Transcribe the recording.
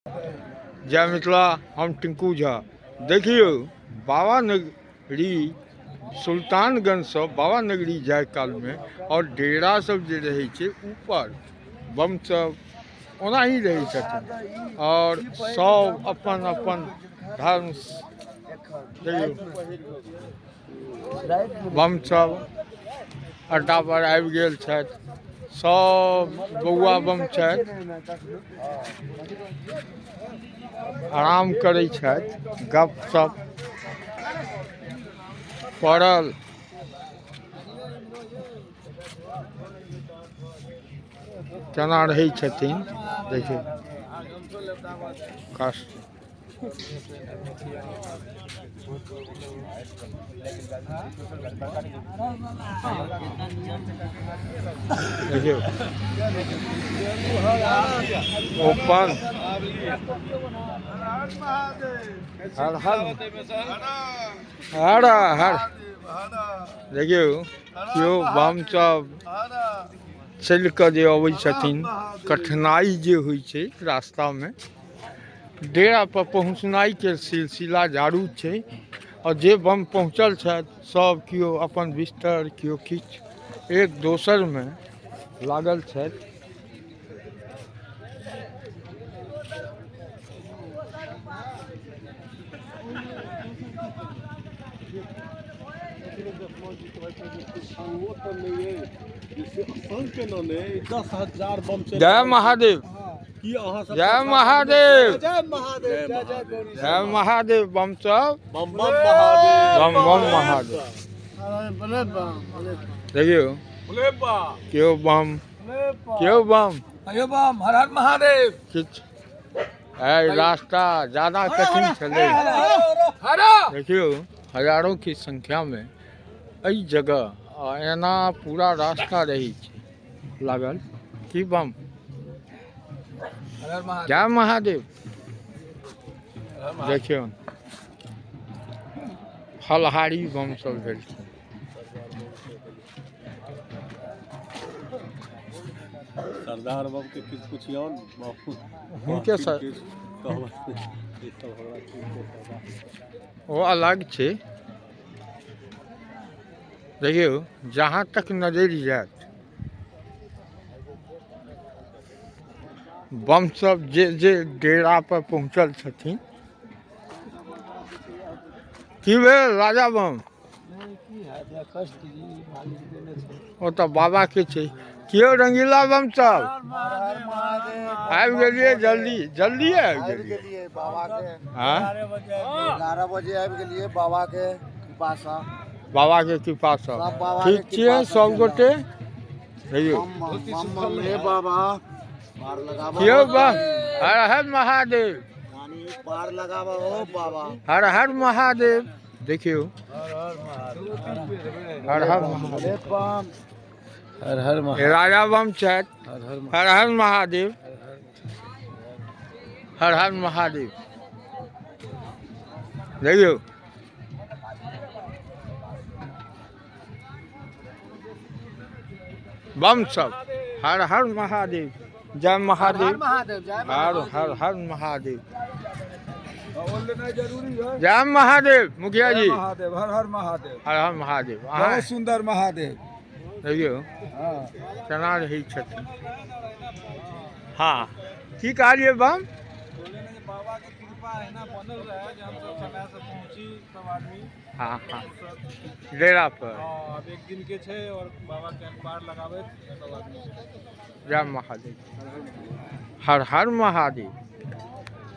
जय मिथिला, हम टिंकू झा। देखियो बाबा नगरी सुल्तानगंज से बाबा नगरी जाए काल में और डेरा सब जे रहे छे ऊपर बम सब ओना ही रहे छथिन और सब अपन अपन धर्म बम सब अड्डा पर आबि गेल छथि। सब बौआ बम छथि, आराम करै छथि, गप सप पड़ल। केना रहै छथिन देखियौ कष्ट। देखियौ ओपन हर हर हर हर देखियौ केओ बम सब चलि कऽ जे अबै छथिन, कठिनाई जे होइ छै रास्ता में, डेरा पर पहुँचनाई के सिलसिला जारू छै। और जे बम पहुँचल छथि सब केओ अपन बिस्तर केओ किछ एक दोसर में लागल छथि। जय महादेव, जय महादेव, जय महादेव। बम सब बम बम महादेव, देखियो क्यों बम हर हर महादेव। किछ रास्ता ज्यादा कठिन चले। देखियो हजारों की संख्या में एई जगह एना पूरा रास्ता रही छे लागल कि बम। जय महादेव। देखियो फलहारी बम सब भेल छे। सरदार बाबू के किछ पुछियौ उनके सर वो अलग छे। देखियो जहाँ तक नजर जात बम सब जे डेरा पर पहुँचल छथिन। की भेल राजा बम? वो तो बाबा के छे। क्यों रंगीला बम सब आबि गेलिए? जल्दी जल्दी आबि गेलिए बाबा के। हाँ 11 बजे आबि गेलिए बाबा के कृपा से। बाबा के कृपा से ठीक छे सब गोटे। बाबा क्यों बम? हर हर महादेव, पार लगावा हो बाबा। हर हर महादेव। देखियो हर हर महादेव, हर हर राजा बम छथि। हर हर महादेव, हर हर महादेव। देखियो बम सब हर हर महादेव, जय महादेव, हर हर हर महादेव, जय महादेव। मुखिया जी महादेव, हर हर महादेव, हर हर महादेव। बहुत सुंदर महादेव। देखियो केना रही छथिन। हाँ की कहलिए बम? बाबा के कृपा है ना, बनल रहे जे हम सब समय से पहुंची सब आदमी। हाँ हाँ डेरा पर। अब एक दिन के छे और बाबा के पार लगावे सब आदमी। जय महादेव, हर हर महादेव।